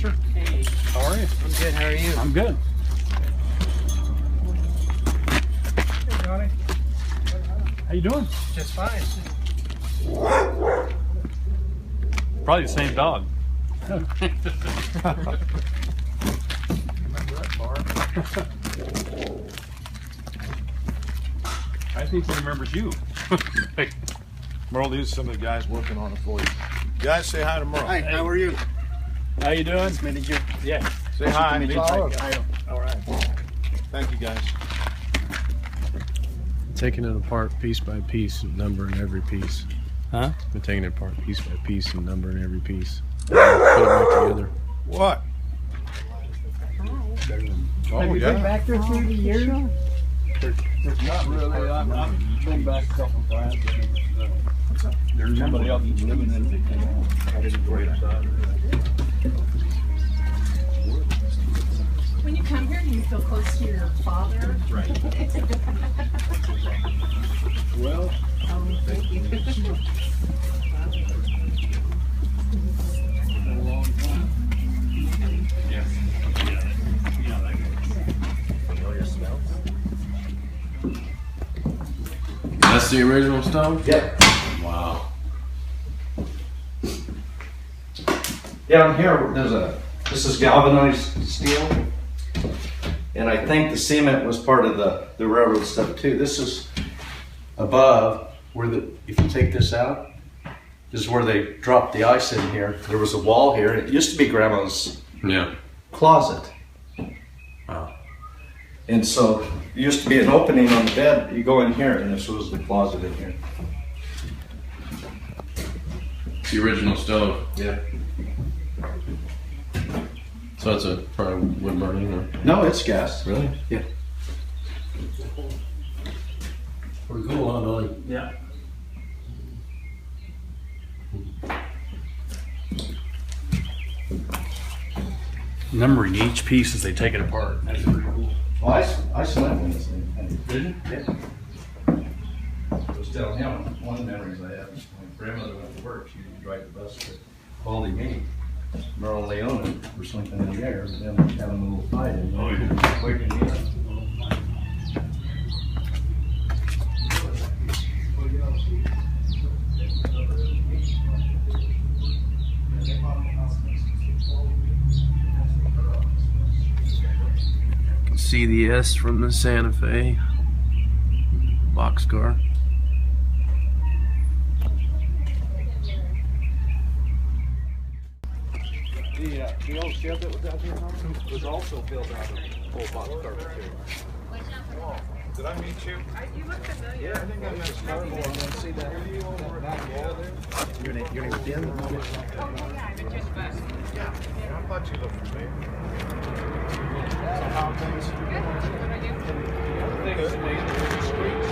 sir. Hey. How are you? I'm good. How are you? I'm good. Hey, Johnny. How you doing? Just fine. Probably the same dog. Remember that bar? I think he remembers you. Merle, these are some of the guys working on it for you. Guys, say hi to Merle. Hi, how are you? How you doing? Nice meeting you. Yeah. Say hi. Meet you. All right. Thank you, guys. Taking it apart piece by piece and numbering every piece. Huh? We're taking it apart piece by piece and numbering every piece. Put it back together. What? Have you been back there through the years? Not really. I've been back a couple times. There's somebody else that's living in it. I didn't go inside. When you come here, do you feel close to your father? Right. Well, Thank you. Yeah. That's the original stove? Yep. Wow. Down here, this is galvanized steel. And I think the cement was part of the railroad stuff too. This is above where if you take this out, this is where they dropped the ice in here. There was a wall here. It used to be Grandma's Yeah. closet. Wow. And so there used to be an opening on the bed. You go in here and this was the closet in here. It's the original stove. Yeah. So it's a probably wood burning or? No, it's gas. Really? Yeah. Pretty cool, huh, Billy? Yeah. Numbering each piece as they take it apart. That's pretty cool. Well, I slept in this thing. Did you? Yeah. I was telling him, one of the memories I have, when grandmother went to work, she would drive the bus to Baldy Mead. Merle and Leona were sleeping in there, but then having a little fight in there. Oh, yeah. Waking me up. See the S from the Santa Fe boxcar. The old shed that was out here was also built out of full box carpet too. Did I meet you? You look familiar. Yeah, I think I met Scarborough and then see that back wall there. Your name Dan? Oh, yeah, I met your bus. Yeah, I thought you looked familiar. So how things? Good. What are you? Things in the street.